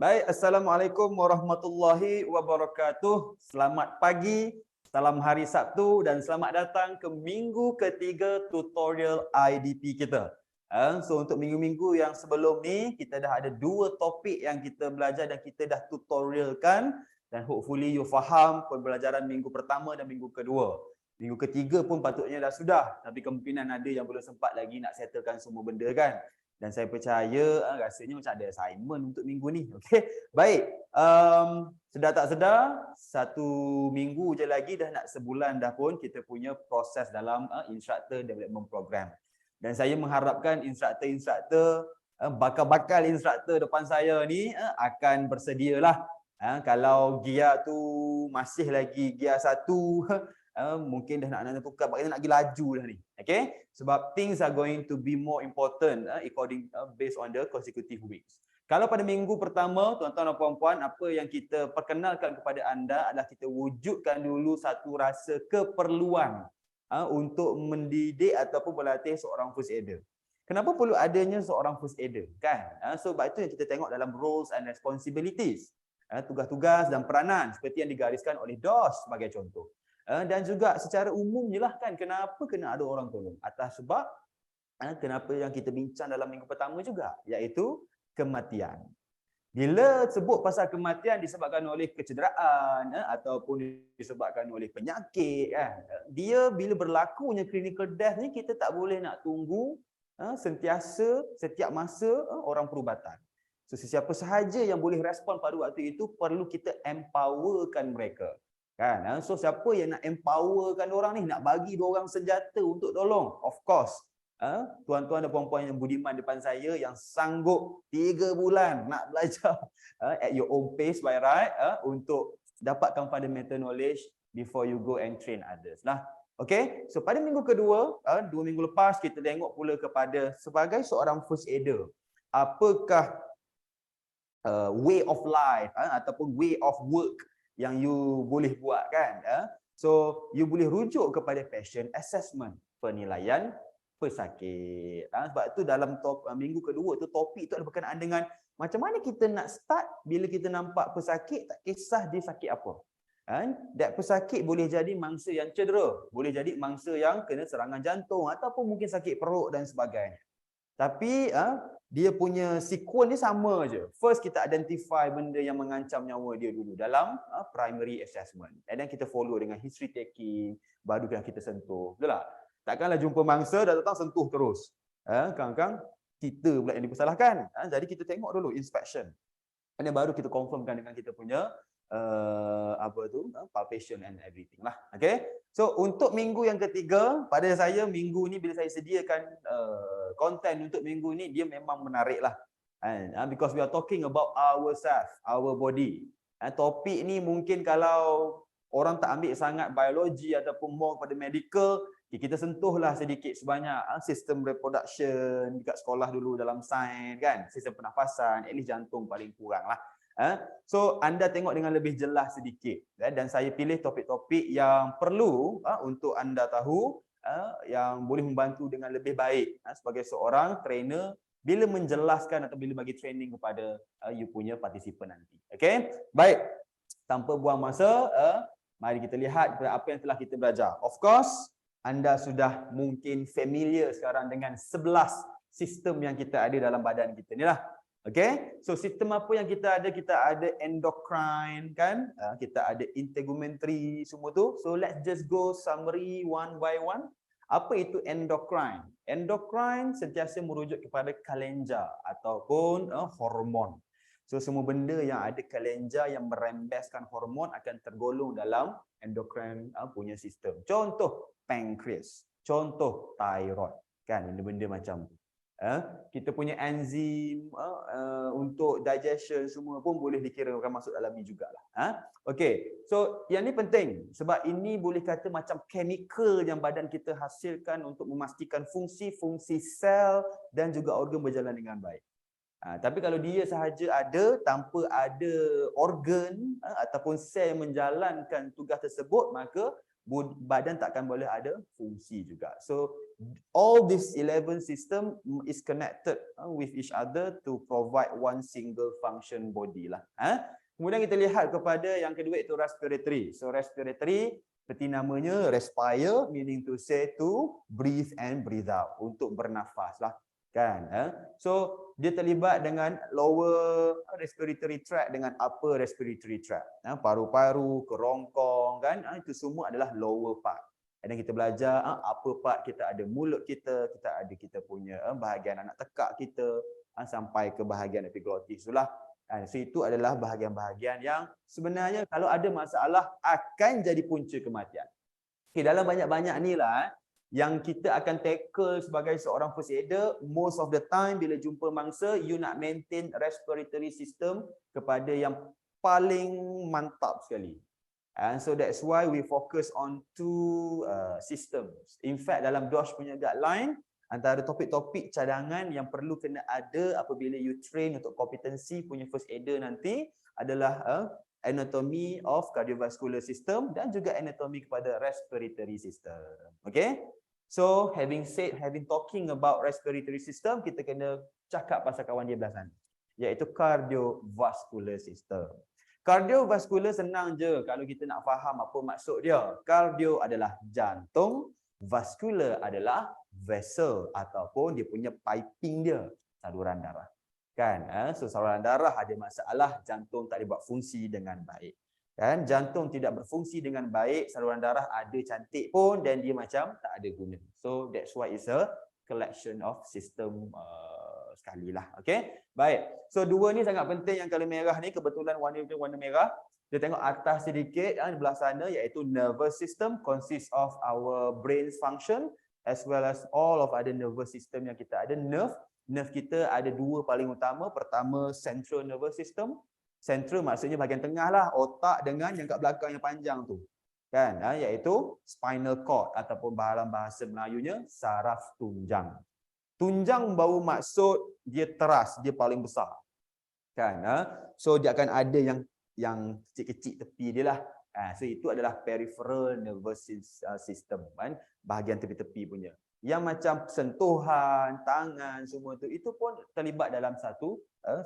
Baik, Assalamualaikum warahmatullahi wabarakatuh. Selamat pagi, salam hari Sabtu dan selamat datang ke minggu ketiga tutorial IDP kita. So untuk minggu-minggu yang sebelum ni, kita dah ada 2 topik yang kita belajar dan kita dah tutorialkan dan hopefully you faham pembelajaran minggu pertama dan minggu kedua. Minggu ketiga pun patutnya dah sudah, tapi kemungkinan ada yang belum sempat lagi nak settlekan semua benda kan. Dan saya percaya rasanya macam ada assignment untuk minggu ni. Okey. Baik. Sedar tak sedar, 1 minggu je lagi dah nak sebulan dah pun kita punya proses dalam Instructor Development Program. Dan saya mengharapkan instruktor-instruktor, bakal-bakal instruktor depan saya ni akan bersedialah. Kalau gear tu masih lagi gear 1, mungkin dah nak tukar, bagaimana nak pergi laju dah ni. Okay? Sebab things are going to be more important based on the consecutive weeks. Kalau pada minggu pertama, tuan-tuan dan puan-puan, apa yang kita perkenalkan kepada anda adalah kita wujudkan dulu satu rasa keperluan untuk mendidik ataupun berlatih seorang first aider. Kenapa perlu adanya seorang first aider? Kan? Sebab itu yang kita tengok dalam roles and responsibilities. Tugas-tugas dan peranan seperti yang digariskan oleh DOS sebagai contoh. Dan juga secara umum je lah kan, kenapa kena ada orang tolong? Atas sebab kenapa yang kita bincang dalam minggu pertama juga, iaitu kematian. Bila sebut pasal kematian disebabkan oleh kecederaan ataupun disebabkan oleh penyakit, dia bila berlakunya clinical death ni, kita tak boleh nak tunggu sentiasa setiap masa orang perubatan. So sesiapa sahaja yang boleh respon pada waktu itu perlu kita empowerkan mereka. Kan? So siapa yang nak empowerkan orang ni, nak bagi diorang senjata untuk tolong? Of course, tuan-tuan dan puan-puan yang budiman depan saya yang sanggup 3 bulan nak belajar at your own pace by right untuk dapatkan fundamental knowledge before you go and train others lah. Okay, so pada minggu kedua, 2 minggu lepas kita tengok pula kepada sebagai seorang first aider, apakah way of life ataupun way of work yang you boleh buat kan. So you boleh rujuk kepada passion assessment, penilaian pesakit. Sebab tu dalam minggu kedua tu topik tu ada berkenaan dengan macam mana kita nak start bila kita nampak pesakit, tak kisah dia sakit apa. That pesakit boleh jadi mangsa yang cedera, boleh jadi mangsa yang kena serangan jantung ataupun mungkin sakit perut dan sebagainya. Tapi dia punya sequence ni sama je. First kita identify benda yang mengancam nyawa dia dulu dalam primary assessment. And then kita follow dengan history taking, baru kita sentuh. Betul tak? Takkanlah jumpa mangsa dah datang sentuh terus. Kadang-kadang kita pula yang dipersalahkan. Jadi kita tengok dulu inspection. And then baru kita confirmkan dengan kita punya palpation and everything lah. Okay. So untuk minggu yang ketiga, pada saya minggu ni bila saya sediakan konten untuk minggu ni, dia memang menarik lah. Because we are talking about ourselves, our body. Topik ni mungkin kalau orang tak ambil sangat biologi ataupun more pada medical, kita sentuhlah sedikit sebanyak sistem reproduction dekat sekolah dulu dalam sains kan, sistem pernafasan, at least jantung paling kurang lah. So anda tengok dengan lebih jelas sedikit dan saya pilih topik-topik yang perlu untuk anda tahu, yang boleh membantu dengan lebih baik sebagai seorang trainer bila menjelaskan atau bila bagi training kepada you punya partisipan nanti. Okay, baik, tanpa buang masa, mari kita lihat apa yang telah kita belajar. Of course, anda sudah mungkin familiar sekarang dengan 11 sistem yang kita ada dalam badan kita ni lah. Okay, so sistem apa yang kita ada? Kita ada endocrine kan, kita ada integumentary, semua tu. So let's just go summary one by one. Apa itu endocrine? Endocrine sentiasa merujuk kepada kelenjar ataupun hormon. So semua benda yang ada kelenjar yang merembeskan hormon akan tergolong dalam endocrine punya sistem. Contoh pancreas, contoh thyroid kan, benda-benda macam tu. Kita punya enzim untuk digestion semua pun boleh dikirakan masuk dalam ni jugalah. Okey. So yang ni penting sebab ini boleh kata macam chemical yang badan kita hasilkan untuk memastikan fungsi-fungsi sel dan juga organ berjalan dengan baik. Tapi kalau dia sahaja ada tanpa ada organ ataupun sel yang menjalankan tugas tersebut, maka badan takkan boleh ada fungsi juga. So all these 11 system is connected with each other to provide one single function body lah. Kemudian kita lihat kepada yang kedua itu respiratory. So respiratory seperti namanya respire, meaning to say to breathe and breathe out, untuk bernafas lah kan. So dia terlibat dengan lower respiratory tract dengan upper respiratory tract. Paru-paru, kerongkong kan, itu semua adalah lower part. Dan kita belajar upper part, kita ada mulut kita ada kita punya bahagian anak tekak kita sampai ke bahagian epiglottis itulah. So itu adalah bahagian-bahagian yang sebenarnya kalau ada masalah akan jadi punca kematian. Okay, dalam banyak-banyak ni lah yang kita akan tackle sebagai seorang first aider, most of the time bila jumpa mangsa, you nak maintain respiratory system kepada yang paling mantap sekali. And so that's why we focus on two systems. In fact, dalam DOSH punya guideline, antara topik-topik cadangan yang perlu kena ada apabila you train untuk kompetensi punya first aider nanti adalah anatomy of cardiovascular system dan juga anatomy kepada respiratory system. Okay? So, having talking about respiratory system, kita kena cakap pasal kawan dia belah sana, iaitu cardiovascular system. Cardiovascular senang je kalau kita nak faham apa maksud dia. Cardio adalah jantung, vascular adalah vessel ataupun dia punya piping dia, saluran darah. Kan? So saluran darah ada masalah, jantung tak boleh buat fungsi dengan baik. Kan? Jantung tidak berfungsi dengan baik, saluran darah ada cantik pun dan dia macam tak ada guna. So that's why it's a collection of system sekali lah. Okay? Baik. So dua ni sangat penting, yang kalau merah ni kebetulan warna merah. Kita tengok atas sedikit di belah sana, iaitu nervous system consists of our brain's function as well as all of other nervous system yang kita ada. Nerve kita ada dua paling utama. Pertama, central nervous system. Central maksudnya bahagian tengah lah, otak dengan yang kat belakang yang panjang tu. Kan? Iaitu spinal cord ataupun dalam bahasa Melayunya saraf tunjang. Tunjang bau maksud dia teras, dia paling besar. Kan? So dia akan ada yang kecil-kecil tepi dia lah. So itu adalah peripheral nervous system, kan? Bahagian tepi-tepi punya. Yang macam sentuhan, tangan, semua tu, itu pun terlibat dalam satu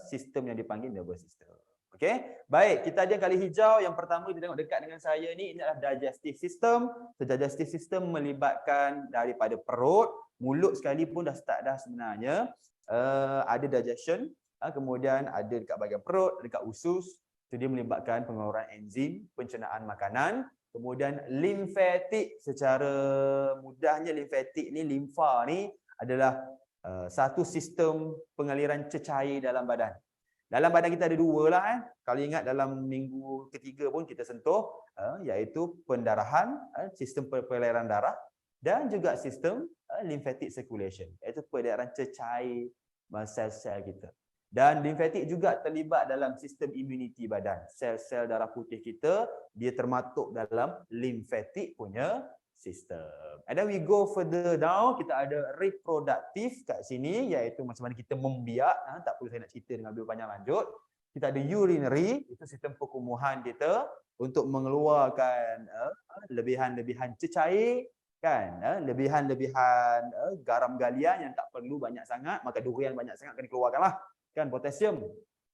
sistem yang dipanggil nervous system. Okey, baik, kita ada yang kali hijau. Yang pertama kita tengok dekat dengan saya ni, ini adalah digestive system. So, digestive system melibatkan daripada perut, mulut sekalipun dah start dah sebenarnya. Ada digestion, kemudian ada dekat bahagian perut, dekat usus. So, dia melibatkan pengeluaran enzim, pencernaan makanan. Kemudian limfatik, secara mudahnya limfatik ni, limfa ni adalah satu sistem pengaliran cecair dalam badan. Dalam badan kita ada dua lah. Kalau ingat dalam minggu ketiga pun kita sentuh, iaitu pendarahan, sistem pengaliran darah dan juga sistem lymphatic circulation, iaitu peredaran cecair sel-sel kita. Dan limfatik juga terlibat dalam sistem immunity badan. Sel-sel darah putih kita, dia termasuk dalam limfatik punya sistem. And then we go further down, kita ada reproductive kat sini, iaitu macam mana kita membiak. Tak perlu saya nak cerita dengan lebih panjang lanjut. Kita ada urinary, itu sistem perkumuhan kita untuk mengeluarkan lebihan-lebihan cecair, kan? Lebihan-lebihan garam galian yang tak perlu banyak sangat, maka durian banyak sangat kena keluarkanlah. Kan, potasium.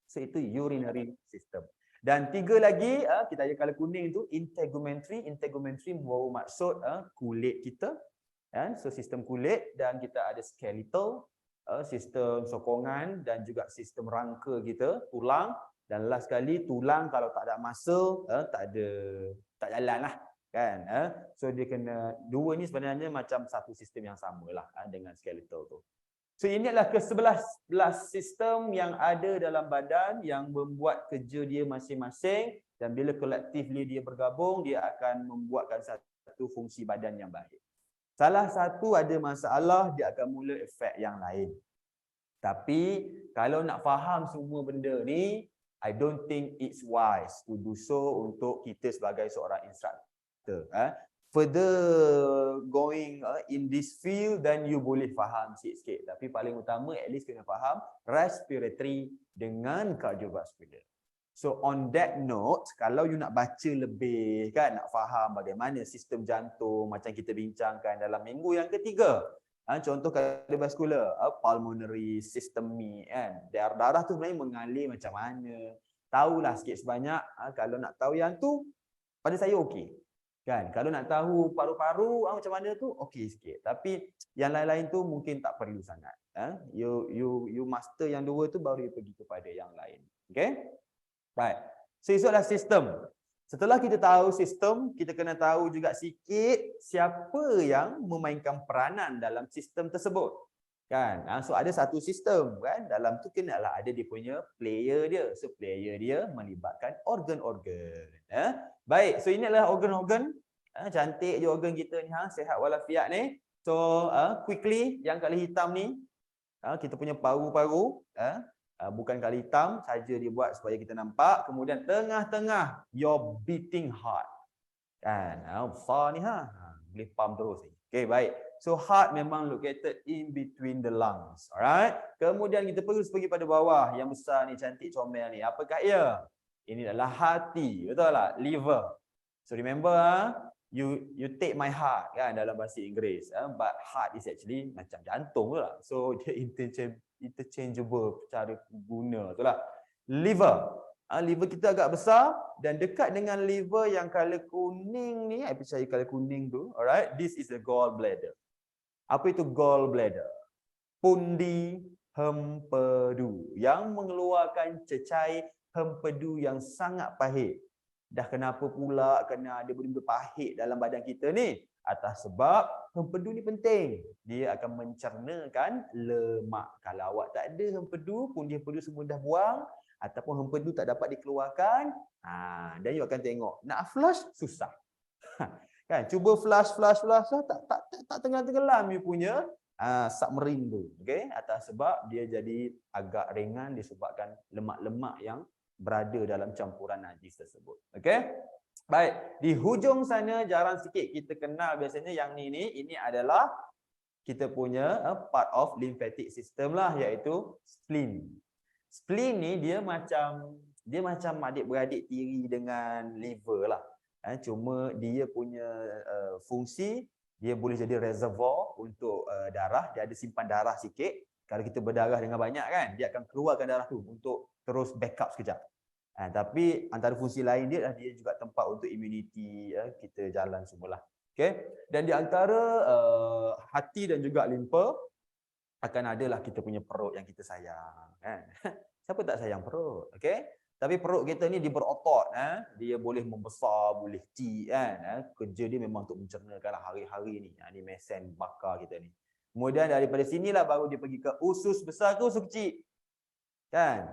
So itu urinary system. Dan tiga lagi, kita ada color kuning tu integumentary. Integumentary membawa maksud kulit kita. So sistem kulit, dan kita ada skeletal, sistem sokongan dan juga sistem rangka kita, tulang. Dan last sekali, tulang kalau tak ada muscle, tak jalan lah. Kan? So dia kena, dua ni sebenarnya macam satu sistem yang samalah dengan skeletal tu. So ini adalah ke-11 sistem yang ada dalam badan yang membuat kerja dia masing-masing, dan bila collectively dia bergabung, dia akan membuatkan satu fungsi badan yang baik. Salah satu ada masalah, dia akan mula efek yang lain. Tapi kalau nak faham semua benda ni, I don't think it's wise to do so untuk kita sebagai seorang instructor. Further going in this field, then you boleh faham sikit-sikit. Tapi paling utama, at least kena faham respiratory dengan cardiovascular. So on that note, kalau you nak baca lebih, kan, nak faham bagaimana sistem jantung, macam kita bincangkan dalam minggu yang ketiga, Contoh kardiovaskular, pulmonary, systemic kan. Darah tu sebenarnya mengalir macam mana. Tahulah sikit sebanyak. Kalau nak tahu yang tu, pada saya okey. Kan? Kalau nak tahu paru-paru macam mana tu, okey sikit. Tapi yang lain-lain tu mungkin tak perlu sangat. You master yang dua tu baru you pergi kepada yang lain. Okay? Baik. So itu adalah sistem. Setelah kita tahu sistem, kita kena tahu juga sikit siapa yang memainkan peranan dalam sistem tersebut. Kan? So ada satu sistem kan, dalam tu kenalah ada dia punya player dia. So player dia melibatkan organ-organ. Baik, so ini adalah organ-organ. Cantik je organ kita ni, sihat walafiat ni. So quickly yang kali hitam ni, kita punya paru-paru, bukan kali hitam saja dia buat supaya kita nampak. Kemudian tengah-tengah your beating heart. Kan? Besar ni boleh pump terus ni. Okey, baik. So heart memang located in between the lungs. Alright. Kemudian kita pergi pada bawah yang besar ni, cantik comel ni. Apakah ia? Ini adalah hati. Betul tak? Liver. So remember, you take my heart kan dalam bahasa Inggeris. But heart is actually macam jantung tu lah. So dia interchangeable cara guna tu lah. Liver. Liver kita agak besar dan dekat dengan liver yang color kuning ni, I percaya color kuning tu. Alright, this is the gallbladder. Apa itu gallbladder? Pundi hempedu yang mengeluarkan cecair hempedu yang sangat pahit. Dah kenapa pula kena ada benda-benda pahit dalam badan kita ni? Atas sebab hempedu ni penting. Dia akan mencernakan lemak. Kalau awak tak ada hempedu, pundi hempedu semua dah buang, ataupun hempedu tak dapat dikeluarkan, dan you akan tengok nak flush susah. Kan, cuba flush tak tenggelam you punya submarine tu. Okey, atas sebab dia jadi agak ringan disebabkan lemak-lemak yang berada dalam campuran najis tersebut. Okey? Baik, di hujung sana jarang sikit kita kenal biasanya yang ini adalah kita punya part of lymphatic system lah, iaitu spleen. Spleen ni dia macam adik-beradik tiri dengan liver lah. Cuma dia punya fungsi, dia boleh jadi reservoir untuk darah. Dia ada simpan darah sikit. Kalau kita berdarah dengan banyak kan, dia akan keluarkan darah tu untuk terus backup sekejap. Tapi antara fungsi lain dia juga tempat untuk immunity kita jalan semualah. Okay? Dan di antara hati dan juga limpa akan adalah kita punya perut yang kita sayang. Kan? Siapa tak sayang perut? Okay? Tapi perut kita ni dia berotot. Dia boleh membesar, boleh kecil. Kan? Kerja dia memang untuk mencernakan hari-hari ni. Ini mesen bakar kita ni. Kemudian daripada sinilah baru dia pergi ke usus besar ke usus kecil. Kan?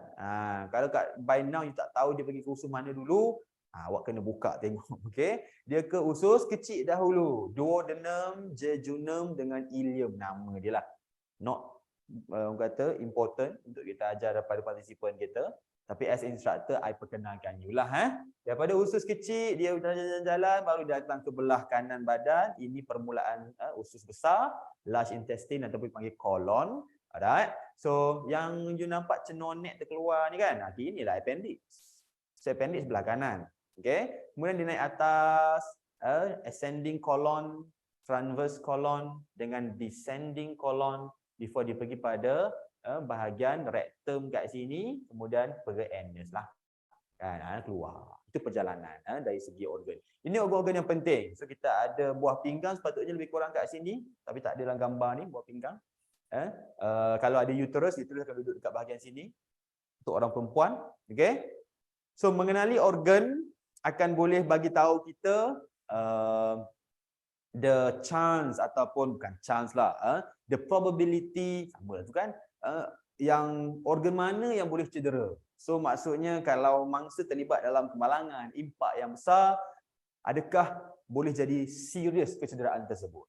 Kalau by now you tak tahu dia pergi ke usus mana dulu, awak kena buka tengok. Okay? Dia ke usus kecil dahulu. Duodenum, jejunum dengan ileum. Nama dia lah. Not orang kata important untuk kita ajar kepada partisipan kita, tapi as instructor I perkenalkan you lah. Daripada usus kecil dia jalan-jalan baru datang ke belah kanan badan. Ini permulaan usus besar, large intestine ataupun panggil colon. Alright. So yang you nampak cenonek terkeluar ni kan, inilah appendix. So appendix belah kanan. Okay. Kemudian dia naik atas, ascending colon, transverse colon dengan descending colon before dia pergi pada bahagian rectum kat sini, kemudian perut anus lah. Kan, keluar. Itu perjalanan dari segi organ. Ini organ-organ yang penting. So kita ada buah pinggang sepatutnya lebih kurang kat sini, tapi tak ada dalam gambar ni buah pinggang. Kalau ada uterus akan duduk dekat bahagian sini untuk orang perempuan. Okay? So mengenali organ akan boleh bagi tahu kita the chance ataupun bukan chance lah, the probability sama tu kan, yang organ mana yang boleh cedera. So maksudnya kalau mangsa terlibat dalam kemalangan, impak yang besar, adakah boleh jadi serius kecederaan tersebut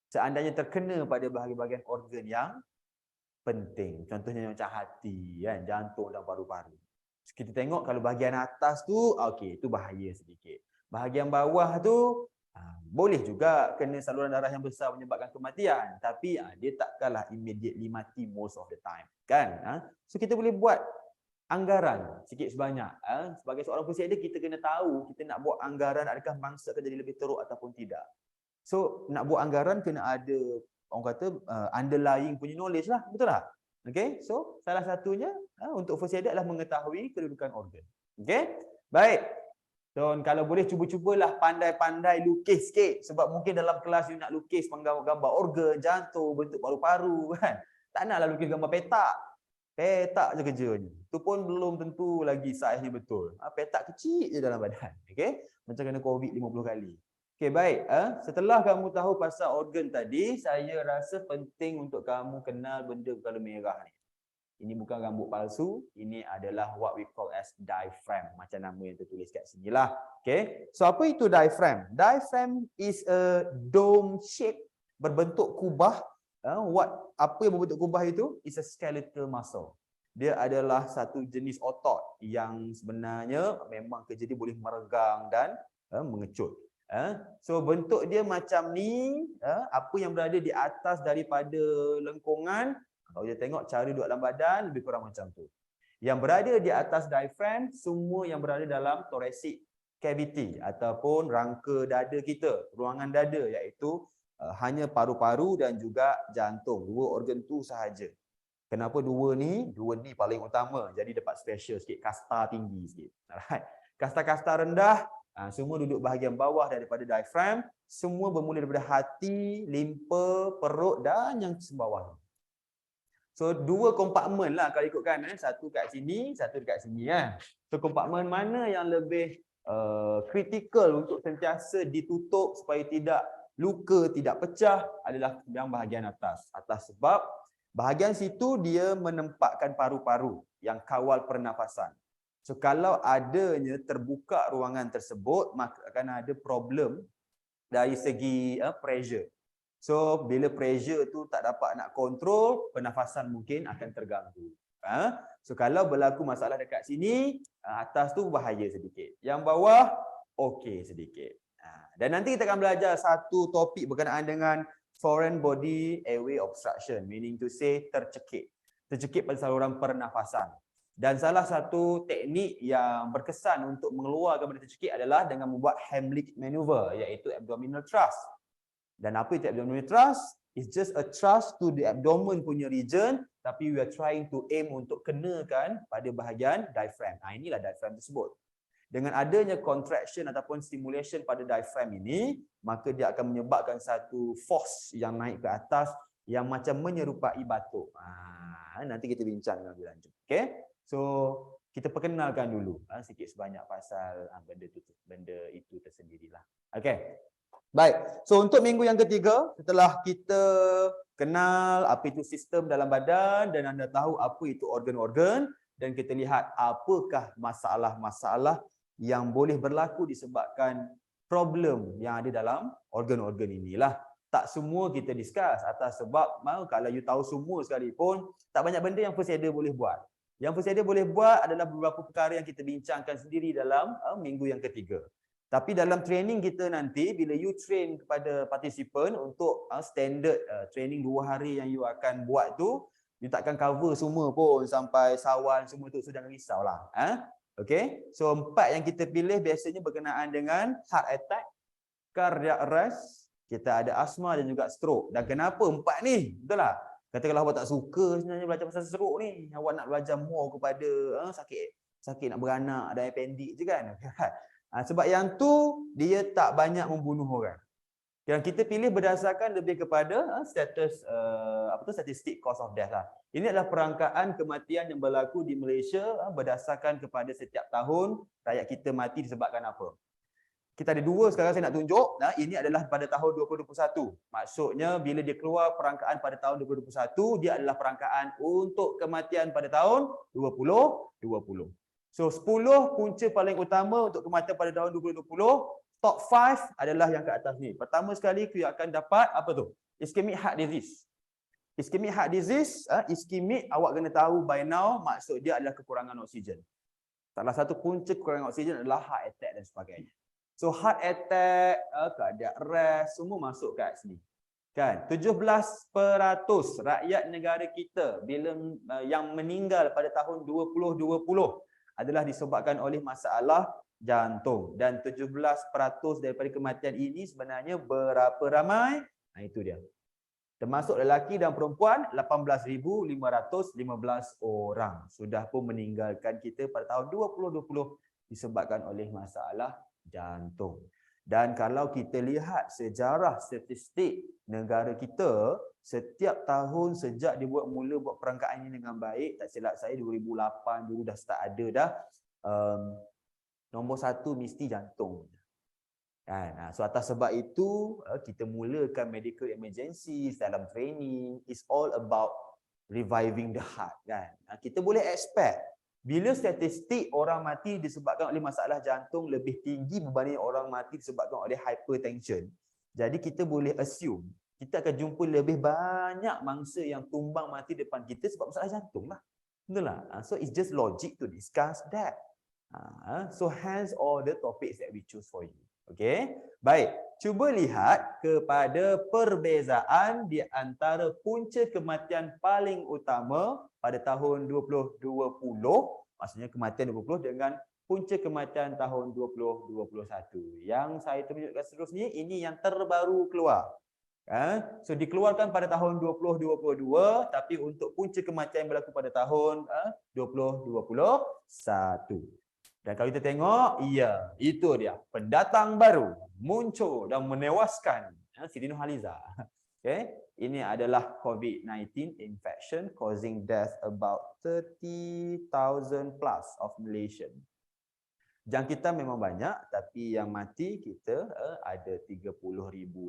seandainya terkena pada bahagian-bahagian organ yang penting. Contohnya macam hati kan, jantung dan paru-paru. So, kita tengok kalau bahagian atas tu okey, itu bahaya sedikit. Bahagian bawah tu boleh juga kena saluran darah yang besar menyebabkan kematian, tapi dia takkanlah immediately mati most of the time kan. So kita boleh buat anggaran sikit sebanyak. Sebagai seorang peserta kita kena tahu kita nak buat anggaran adakah mangsa akan jadi lebih teruk ataupun tidak. So nak buat anggaran kena ada orang kata underlying punya knowledge lah, betul tak? Okay, so salah satunya untuk first aid adalah mengetahui kedudukan organ. Okay, baik. So kalau boleh cuba-cubalah pandai-pandai lukis sikit, sebab mungkin dalam kelas you nak lukis gambar organ, jantung, bentuk paru-paru kan. Tak naklah lukis gambar petak. Petak je kerjanya. Tu pun belum tentu lagi saiznya betul. Petak kecil je dalam badan. Okey? Macam kena COVID 50 kali. Okey, baik. Setelah kamu tahu pasal organ tadi, saya rasa penting untuk kamu kenal benda bercolour merah ni. Ini bukan rambut palsu, ini adalah what we call as diaphragm. Macam nama yang tertulis kat sini lah. Okay. So apa itu diaphragm? Diaphragm is a dome shape, berbentuk kubah. Apa yang berbentuk kubah itu? Is a skeletal muscle. Dia adalah satu jenis otot yang sebenarnya memang kerja dia boleh meregang dan mengecut. So bentuk dia macam ni, apa yang berada di atas daripada lengkungan. Kalau dia tengok cara duduk dalam badan, lebih kurang macam tu. Yang berada di atas diaphragm, semua yang berada dalam thoracic cavity ataupun rangka dada kita, ruangan dada, iaitu hanya paru-paru dan juga jantung. Dua organ tu sahaja. Kenapa dua ni? Dua ni paling utama. Jadi dapat special sikit, kasta tinggi sikit. Alright. Kasta-kasta rendah, semua duduk bahagian bawah daripada diaphragm. Semua bermula daripada hati, limpa, perut dan yang sebawah. So dua kompartmen lah kalau ikutkan, satu kat sini, satu dekat sini kan. So kompartmen mana yang lebih kritikal untuk sentiasa ditutup supaya tidak luka, tidak pecah adalah yang bahagian atas. Atas sebab bahagian situ dia menempatkan paru-paru yang kawal pernafasan. So kalau adanya terbuka ruangan tersebut, maka akan ada problem dari segi pressure. So bila pressure tu tak dapat nak kontrol, pernafasan mungkin akan terganggu. So kalau berlaku masalah dekat sini, atas tu bahaya sedikit. Yang bawah okey sedikit. Dan nanti kita akan belajar satu topik berkenaan dengan foreign body airway obstruction, meaning to say tercekik. Tercekik pada saluran pernafasan. Dan salah satu teknik yang berkesan untuk mengeluarkan benda tercekik adalah dengan membuat Heimlich maneuver, iaitu abdominal thrust. Dan apa itu abdominal thrust? It's just a thrust to the abdomen punya region, tapi we are trying to aim untuk kenakan pada bahagian diaphragm. Inilah diaphragm tersebut. Dengan adanya contraction ataupun stimulation pada diaphragm ini, maka dia akan menyebabkan satu force yang naik ke atas yang macam menyerupai batuk. Nanti kita bincang lebih lanjut. Okay? So, kita perkenalkan dulu sikit sebanyak pasal benda itu tersendirilah. Okay. Baik, so untuk minggu yang ketiga, setelah kita kenal apa itu sistem dalam badan dan anda tahu apa itu organ-organ, dan kita lihat apakah masalah-masalah yang boleh berlaku disebabkan problem yang ada dalam organ-organ inilah. Tak semua kita discuss atas sebab kalau you tahu semua sekalipun, tak banyak benda yang first aider boleh buat. Yang first aider boleh buat adalah beberapa perkara yang kita bincangkan sendiri dalam minggu yang ketiga. Tapi dalam training kita nanti, bila you train kepada participant untuk standard training 2 hari yang you akan buat tu, you takkan cover semua pun sampai sawan semua tu, so jangan risaulah. Okay, so 4 yang kita pilih biasanya berkenaan dengan heart attack, cardiac arrest, kita ada asma dan juga stroke. Dan kenapa 4 ni? Betul tak? Katakanlah awak tak suka sebenarnya belajar pasal stroke ni, awak nak belajar more kepada sakit nak beranak dan appendix je kan. Sebab yang tu dia tak banyak membunuh orang. Yang kita pilih berdasarkan lebih kepada statistik cause of death lah. Ini adalah perangkaan kematian yang berlaku di Malaysia berdasarkan kepada setiap tahun rakyat kita mati disebabkan apa. Kita ada 2 sekarang saya nak tunjuk. Ini adalah pada tahun 2021. Maksudnya bila dia keluar perangkaan pada tahun 2021, dia adalah perangkaan untuk kematian pada tahun 2020. So 10 punca paling utama untuk kematian pada tahun 2020, top 5 adalah yang ke atas ni. Pertama sekali you akan dapat apa tu? Ischemic heart disease. Ischemic heart disease, ischemic awak kena tahu by now, maksud dia adalah kekurangan oksigen. Salah satu punca kekurangan oksigen adalah heart attack dan sebagainya. So heart attack, cardiac arrest, semua masuk kat sini. Kan? 17% rakyat negara kita bila yang meninggal pada tahun 2020 adalah disebabkan oleh masalah jantung. Dan 17% daripada kematian ini sebenarnya berapa ramai? Itu dia. Termasuk lelaki dan perempuan 18,515 orang sudah pun meninggalkan kita pada tahun 2020 disebabkan oleh masalah jantung. Dan kalau kita lihat sejarah statistik negara kita, setiap tahun sejak dibuat mula buat perangkaan ini dengan baik, tak silap saya 2008 dulu dah start ada dah, nombor satu mesti jantung. Kan? So atas sebab itu kita mulakan medical emergencies dalam training. It's all about reviving the heart. Kan? Kita boleh expect bila statistik orang mati disebabkan oleh masalah jantung lebih tinggi berbanding orang mati disebabkan oleh hypertension. Jadi kita boleh assume kita akan jumpa lebih banyak mangsa yang tumbang mati depan kita sebab masalah jantung lah. Betul lah. So it's just logic to discuss that. So hence all the topics that we choose for you. Okey, baik. Cuba lihat kepada perbezaan di antara punca kematian paling utama pada tahun 2020, maksudnya kematian 2020 dengan punca kematian tahun 2021. Yang saya tunjukkan seterusnya, ini yang terbaru keluar. So dikeluarkan pada tahun 2022, tapi untuk punca kematian yang berlaku pada tahun 2021. Dan kalau kita tengok, ya, itu dia. Pendatang baru muncul dan menewaskan Siti Nurhaliza. Okay. Ini adalah COVID-19 infection causing death about 30,000 plus of Malaysian. Jangkitan memang banyak, tapi yang mati kita ada 30,000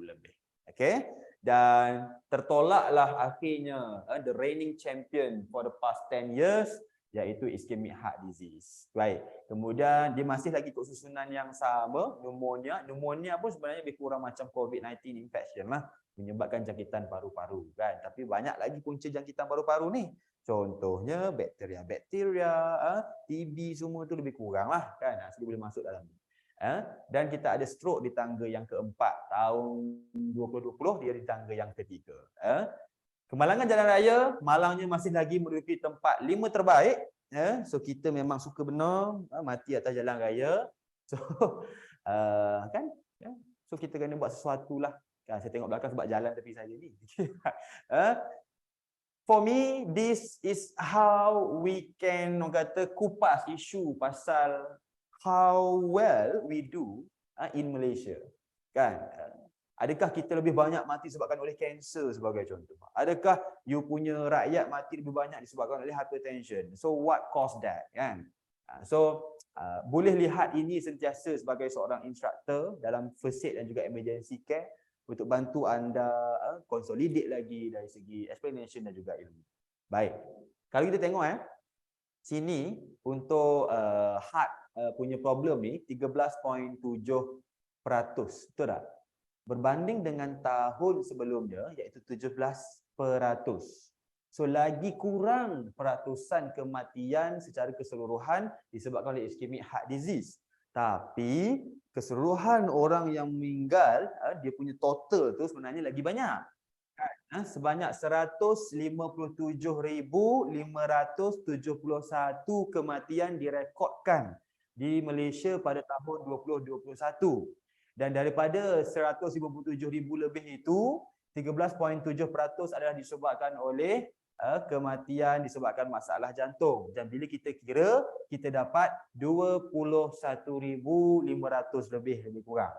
lebih. Okay. Dan tertolaklah akhirnya the reigning champion for the past 10 years, iaitu ischemic heart disease. Baik. Kemudian dia masih lagi ikut susunan yang sama, pneumonia. Pneumonia pun sebenarnya lebih kurang macam COVID-19 infection lah, menyebabkan jangkitan paru-paru kan. Tapi banyak lagi punca jangkitan paru-paru ni. Contohnya bakteria-bakteria, TB semua tu lebih kurang lah kan. Jadi boleh masuk dalam ni. Dan kita ada stroke di tangga yang keempat. Tahun 2020 dia di tangga yang ketiga. Kemalangan jalan raya, Malangnya masih lagi menduduki tempat 5 terbaik. So kita memang suka benar mati atas jalan raya. So kan? So kita kena buat sesuatu lah. Kan, saya tengok belakang sebab jalan tepi saya ni. For me, this is how we can kata kupas isu pasal how well we do in Malaysia. Kan? Adakah kita lebih banyak mati disebabkan oleh kanser sebagai contoh? Adakah you punya rakyat mati lebih banyak disebabkan oleh hypertension? So what caused that? Kan? So boleh lihat ini sentiasa sebagai seorang instructor dalam first aid dan juga emergency care untuk bantu anda consolidate lagi dari segi explanation dan juga ilmu. Baik. Kalau kita tengok sini untuk heart punya problem ni 13.7%. Betul tak? Berbanding dengan tahun sebelumnya iaitu 17%. So lagi kurang peratusan kematian secara keseluruhan disebabkan oleh ischemic heart disease. Tapi keseluruhan orang yang meninggal, dia punya total tu sebenarnya lagi banyak. Sebanyak 157,571 kematian direkodkan di Malaysia pada tahun 2021. Dan daripada 157,000 lebih itu, 13.7% adalah disebabkan oleh kematian disebabkan masalah jantung. Dan bila kita kira, kita dapat 21,500 lebih kurang.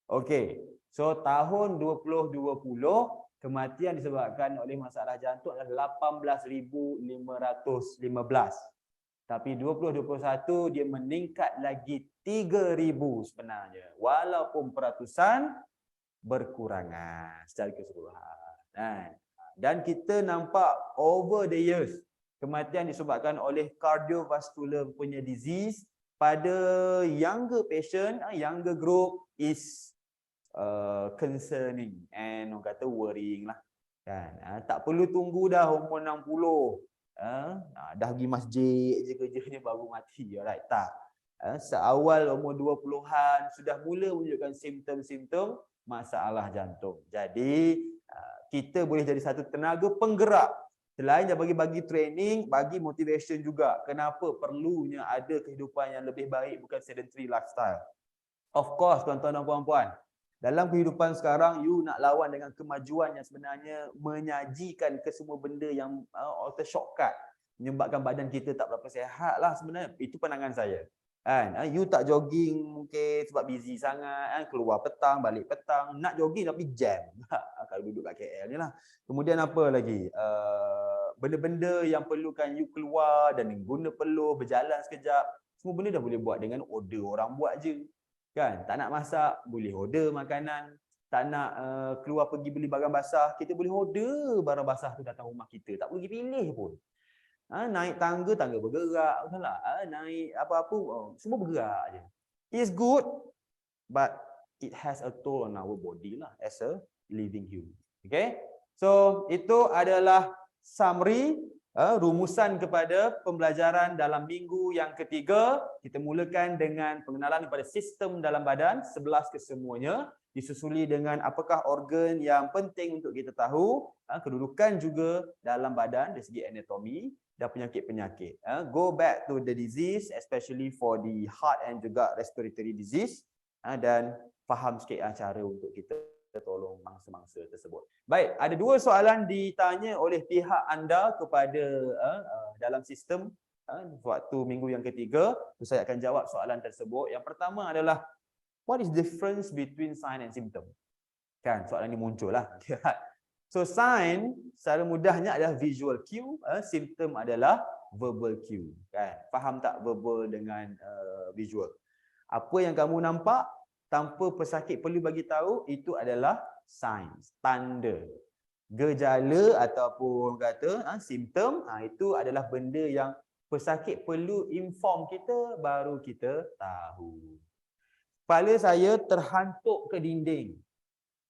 Okey. So tahun 2020, kematian disebabkan oleh masalah jantung adalah 18,515. Tapi 2021 dia meningkat lagi 3,000 sebenarnya. Walaupun peratusan berkurangan secara keseluruhan. Dan kita nampak over the years, kematian disebabkan oleh cardiovascular punya disease pada younger patient, younger group is concerning and orang kata worrying lah. Kan? Tak perlu tunggu dah umur 60. Dah pergi masjid je kerjanya baru mati. Alright, tak. Seawal umur 20-an sudah mula menunjukkan simptom-simptom masalah jantung. Jadi kita boleh jadi satu tenaga penggerak. Selain bagi training, bagi motivation juga. Kenapa perlunya ada kehidupan yang lebih baik, bukan sedentary lifestyle. Of course, tuan-tuan dan puan-puan, Dalam kehidupan sekarang, you nak lawan dengan kemajuan yang sebenarnya menyajikan ke semua benda yang auto shortcut, menyebabkan badan kita tak berapa sihat lah sebenarnya. Itu pandangan saya. Kan? You tak jogging mungkin sebab busy sangat, kan? Keluar petang, balik petang. Nak jogging tapi jam. Kalau duduk kat KL ni lah. Kemudian apa lagi? Benda-benda yang perlukan you keluar dan guna peluh, berjalan sekejap. Semua benda dah boleh buat dengan order orang buat je. Kan, tak nak masak boleh order makanan, tak nak keluar pergi beli barang basah, kita boleh order barang basah tu datang rumah kita, tak pergi pilih pun. Naik tangga bergerak, betul tak? Naik apa-apa semua bergerak je. It's good, but it has a toll on our body lah as a living human. Okay, so itu adalah summary rumusan kepada pembelajaran dalam minggu yang ketiga. Kita mulakan dengan pengenalan kepada sistem dalam badan, 11 kesemuanya, disusuli dengan apakah organ yang penting untuk kita tahu, kedudukan juga dalam badan dari segi anatomi dan penyakit-penyakit. Go back to the disease, especially for the heart and juga respiratory disease, dan faham sikit cara untuk kita tolong mangsa-mangsa tersebut. Baik, ada dua soalan ditanya oleh pihak anda kepada dalam sistem waktu minggu yang ketiga. Saya akan jawab soalan tersebut. Yang pertama adalah, what is the difference between sign and symptom? Kan, soalan ini muncul lah. So, sign secara mudahnya adalah visual cue, symptom adalah verbal cue. Kan? Faham tak verbal dengan visual? Apa yang kamu nampak tanpa pesakit perlu bagi tahu, itu adalah signs, tanda. Gejala ataupun kata simptom, itu adalah benda yang pesakit perlu inform kita baru kita tahu. Kepala saya terhantuk ke dinding.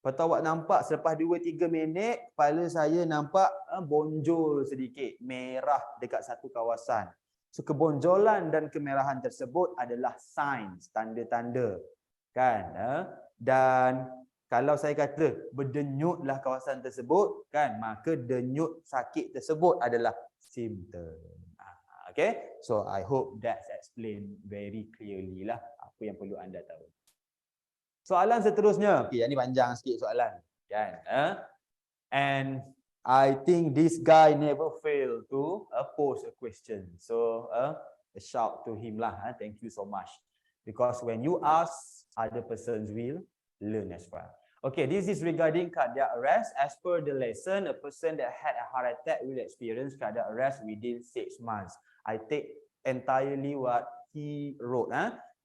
Lepas tu awak nampak selepas 2-3 minit, kepala saya nampak bonjol sedikit, merah dekat satu kawasan. So, kebonjolan dan kemerahan tersebut adalah signs, tanda-tanda. Kan? Dan kalau saya kata berdenyutlah kawasan tersebut, kan, maka denyut sakit tersebut adalah simptom. Okay, so I hope that's explained very clearly lah apa yang perlu anda tahu. Soalan seterusnya, okay, ini panjang sikit soalan, kan? And I think this guy never fail to pose a question, so a shout to him lah. Thank you so much, because when you ask, other persons will learn as well. Okay, this is regarding cardiac arrest. As per the lesson, a person that had a heart attack will experience cardiac arrest within 6 months. I take entirely what he wrote.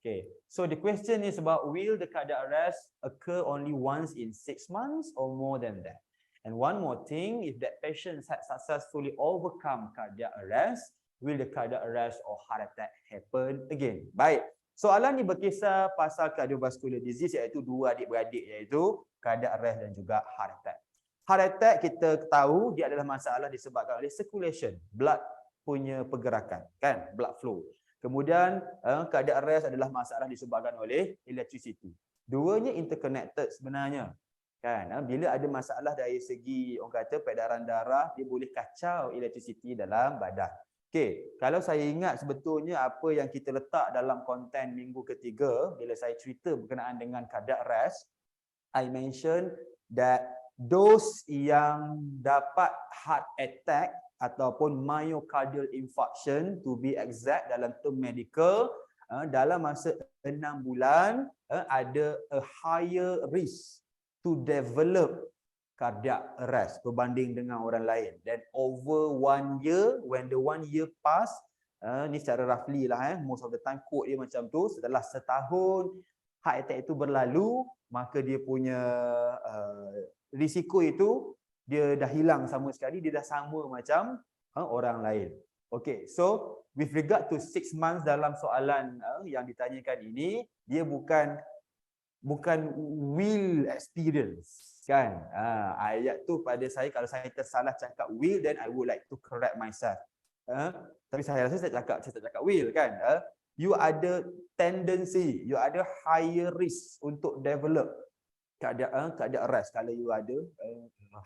Okay, so the question is about, will the cardiac arrest occur only once in 6 months or more than that? And one more thing, if that patient had successfully overcome cardiac arrest, will the cardiac arrest or heart attack happen again? Baik. Soalan ni berkisar pasal cardiovascular disease, iaitu dua adik-beradik, iaitu cardiac arrest dan juga heart attack. Heart attack kita tahu dia adalah masalah disebabkan oleh circulation, blood punya pergerakan, kan, blood flow. Kemudian cardiac arrest adalah masalah disebabkan oleh electricity. Duanya interconnected sebenarnya. Kan, bila ada masalah dari segi orang kata peredaran darah, dia boleh kacau electricity dalam badan. Okey, kalau saya ingat sebetulnya apa yang kita letak dalam konten minggu ketiga bila saya cerita berkenaan dengan cardiac arrest, I mention that those yang dapat heart attack ataupun myocardial infarction, to be exact dalam term medical, dalam masa 6 bulan ada a higher risk to develop cardiac arrest berbanding dengan orang lain. Then over 1 year, when the 1 year pass, ni secara roughly lah, most of the time quote dia macam tu, setelah setahun heart attack itu berlalu, maka dia punya risiko itu dia dah hilang sama sekali, dia dah sama macam orang lain. Okay, so with regard to 6 months dalam soalan yang ditanyakan ini, dia bukan will experience, kan? Ayat tu pada saya, kalau saya tersalah cakap will, then I would like to correct myself. Tapi saya rasa saya tak cakap will, kan? You ada tendency, you ada higher risk untuk develop cardiac arrest kalau you ada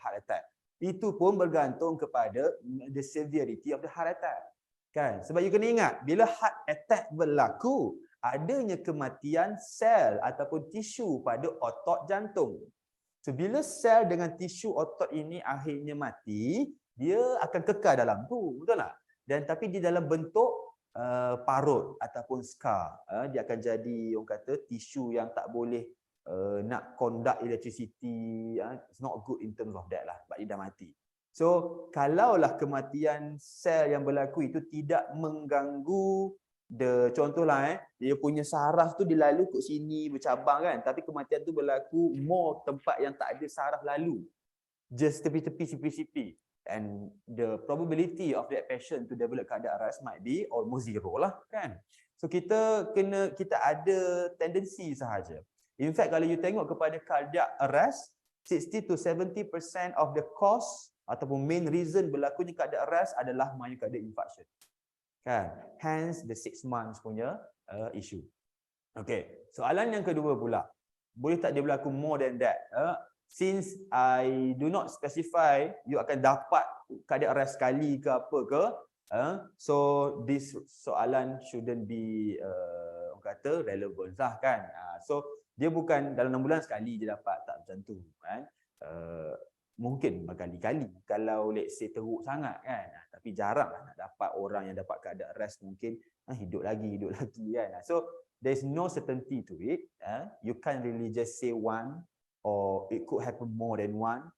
heart attack. Itu pun bergantung kepada the severity of the heart attack, kan? Sebab you kena ingat, bila heart attack berlaku, adanya kematian sel ataupun tisu pada otot jantung. So, bila sel dengan tisu otot ini akhirnya mati, dia akan kekal dalam tu, betul tak? Dan tapi di dalam bentuk parut ataupun scar. Dia akan jadi orang kata tisu yang tak boleh nak conduct electricity. It's not good in terms of that lah, sebab dia dah mati. So, kalaulah kematian sel yang berlaku itu tidak mengganggu contohlah dia punya saraf tu dia lalu kat sini bercabang kan, tapi kematian tu berlaku more tempat yang tak ada saraf lalu, just tepi-tepi, sipi-sipi, and the probability of that patient to develop cardiac arrest might be almost zero lah kan. So kita ada tendensi sahaja. In fact, kalau you tengok kepada cardiac arrest, 60 to 70% of the cause ataupun main reason berlakunya cardiac arrest adalah myocardial infarction. Kan? Hence the 6 months punya issue. Okay, soalan yang kedua pula, boleh tak dia berlaku more than that? Since I do not specify you akan dapat cardiac arrest sekali ke apa ke, so this soalan shouldn't be orang kata relevant lah kan. So dia bukan dalam 6 bulan sekali dia dapat tak macam tu kan. Mungkin berkali-kali kalau let's say teruk sangat kan, tapi jarang lah nak dapat orang yang dapat cardiac arrest mungkin hidup lagi kan. So there's no certainty to it. You can't really just say one, or it could happen more than one,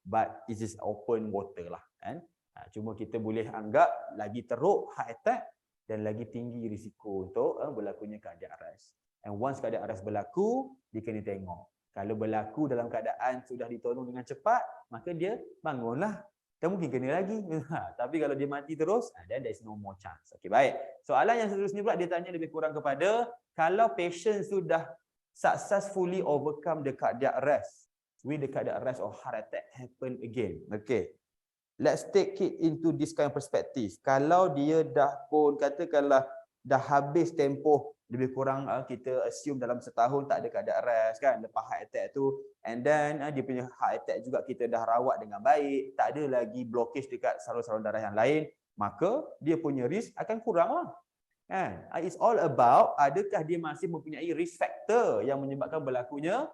but it is open water lah kan. Cuma kita boleh anggap lagi teruk heart attack dan lagi tinggi risiko untuk berlakunya cardiac arrest. And once cardiac arrest berlaku, dia kena tengok. Kalau berlaku dalam keadaan sudah ditolong dengan cepat, maka dia bangunlah. Dan mungkin kena lagi. Tapi kalau dia mati terus, then there is no more chance. Okey, baik. Soalan yang seterusnya pula dia tanya lebih kurang kepada, kalau patient sudah successfully overcome the cardiac arrest, will the cardiac arrest or heart attack happen again? Okay. Let's take it into this kind of perspective. Kalau dia dah pun katakanlah dah habis tempoh lebih kurang kita assume dalam setahun tak ada cardiac arrest kan, lepas heart attack tu, and then dia punya heart attack juga kita dah rawat dengan baik, tak ada lagi blockage dekat saluran-saluran darah yang lain, maka dia punya risk akan kurang lah kan. It's all about adakah dia masih mempunyai risk factor yang menyebabkan berlakunya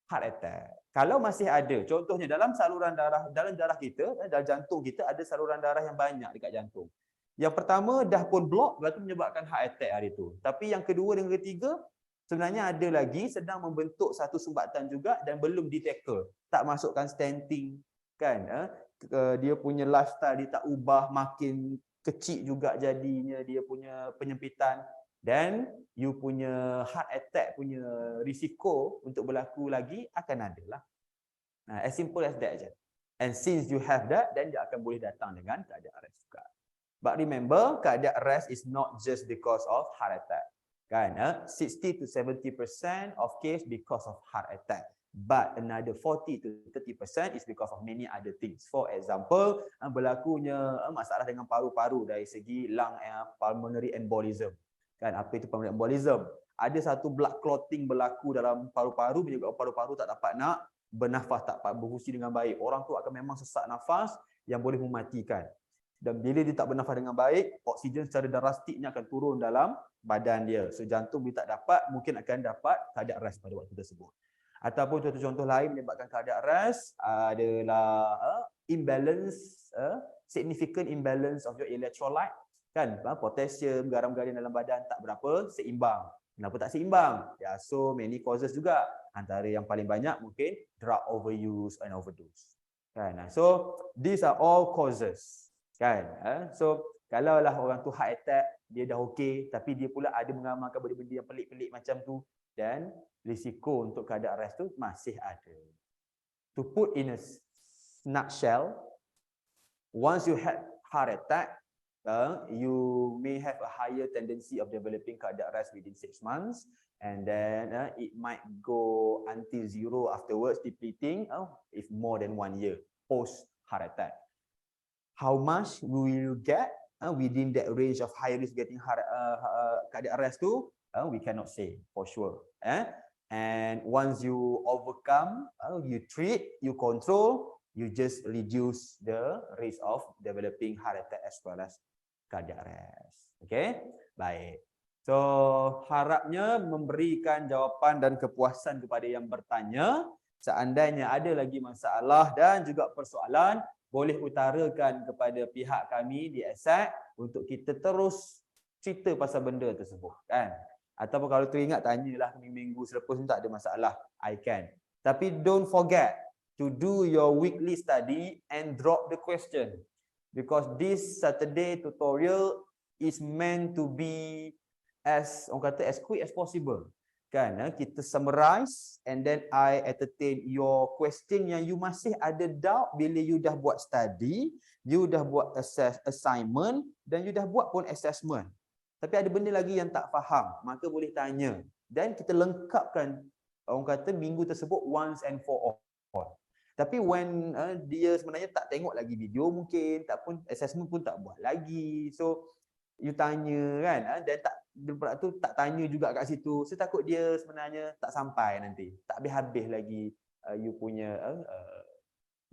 heart attack. Kalau masih ada, contohnya dalam saluran darah, dalam darah kita, dalam jantung kita ada saluran darah yang banyak dekat jantung. Yang pertama dah pun block, berarti menyebabkan heart attack hari tu. Tapi yang kedua dan ketiga, sebenarnya ada lagi sedang membentuk satu sumbatan juga dan belum di-tackle. Tak masukkan stenting kan. Dia punya lifestyle dia tak ubah, makin kecil juga jadinya dia punya penyempitan. Dan you punya heart attack punya risiko untuk berlaku lagi akan ada lah. As simple as that je. And since you have that, then dia akan boleh datang dengan cardiac arrest juga. But remember, cardiac arrest is not just because of heart attack. Kan? 60 to 70% of case because of heart attack. But another 40 to 30% is because of many other things. For example, berlakunya masalah dengan paru-paru dari segi lung pulmonary embolism. Kan? Apa itu pulmonary embolism? Ada satu blood clotting berlaku dalam paru-paru, menyebabkan paru-paru tak dapat nak bernafas, tak dapat berfungsi dengan baik. Orang tu akan memang sesak nafas yang boleh mematikan. Dan bila dia tak bernafas dengan baik, oksigen secara drastiknya akan turun dalam badan dia. So jantung bila tak dapat, mungkin akan dapat cardiac arrest pada waktu tersebut. Ataupun contoh-contoh lain menyebabkan cardiac arrest adalah imbalance, significant imbalance of your electrolyte. Kan, potassium, garam-garam dalam badan tak berapa seimbang. Kenapa tak seimbang? So many causes juga. Antara yang paling banyak mungkin drug overuse and overdose. Kan? So these are all causes. Kan? So kalaulah orang tu heart attack, dia dah okey, tapi dia pula ada mengamalkan benda-benda yang pelik-pelik macam tu, dan risiko untuk cardiac arrest tu masih ada. To put in a nutshell, once you have heart attack, you may have a higher tendency of developing cardiac arrest within 6 months, and then it might go until zero afterwards, depleting if more than 1 year post heart attack. How much will you get within that range of high risk getting cardiac arrest tu? We cannot say for sure. And once you overcome, you treat, you control, you just reduce the risk of developing heart attack as well as cardiac arrest. Okay, baik. So, harapnya memberikan jawapan dan kepuasan kepada yang bertanya. Seandainya ada lagi masalah dan juga persoalan, boleh utarakan kepada pihak kami di ESAT untuk kita terus cerita pasal benda tersebut, kan? Ataupun kalau teringat, tanyalah minggu selepas pun tak ada masalah. I can. Tapi don't forget to do your weekly study and drop the question. Because this Saturday tutorial is meant to be as orang kata as quick as possible, kan? Kita summarize and then I entertain your question yang you masih ada doubt bila you dah buat study, you dah buat assignment dan you dah buat pun assessment. Tapi ada benda lagi yang tak faham, maka boleh tanya dan kita lengkapkan orang kata minggu tersebut once and for all. Tapi when dia sebenarnya tak tengok lagi video mungkin, tak pun assessment pun tak buat lagi. So you tanya kan, dan tak lepas tu tak tanya juga kat situ. Saya takut dia sebenarnya tak sampai nanti. Tak habis-habis lagi you punya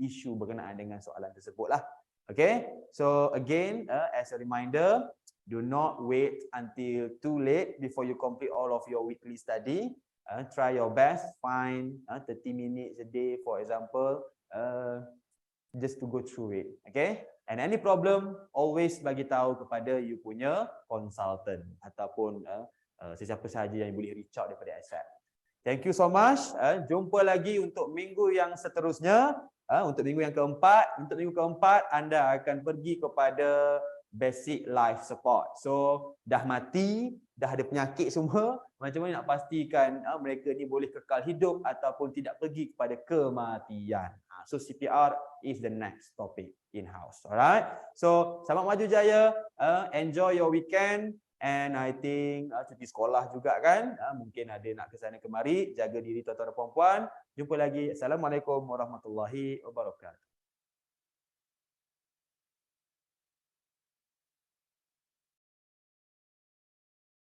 isu berkenaan dengan soalan tersebut lah. Okay, so again as a reminder, do not wait until too late before you complete all of your weekly study. Try your best, find 30 minutes a day for example, just to go through it. Okay, and any problem always bagi tahu kepada you punya consultant ataupun sesiapa sahaja yang boleh reach out daripada ESAT. Thank you so much. Jumpa lagi untuk minggu yang seterusnya. Untuk minggu yang keempat. Untuk minggu keempat, anda akan pergi kepada basic life support. So, dah mati, dah ada penyakit semua. Macam mana nak pastikan mereka ni boleh kekal hidup ataupun tidak pergi kepada kematian. So, CPR is the next topic in-house. Alright? So, selamat maju jaya. Enjoy your weekend. And I think cuti sekolah juga kan, mungkin ada nak ke sana kemari. Jaga diri tuan-tuan dan puan-puan. Jumpa lagi. Assalamualaikum warahmatullahi wabarakatuh.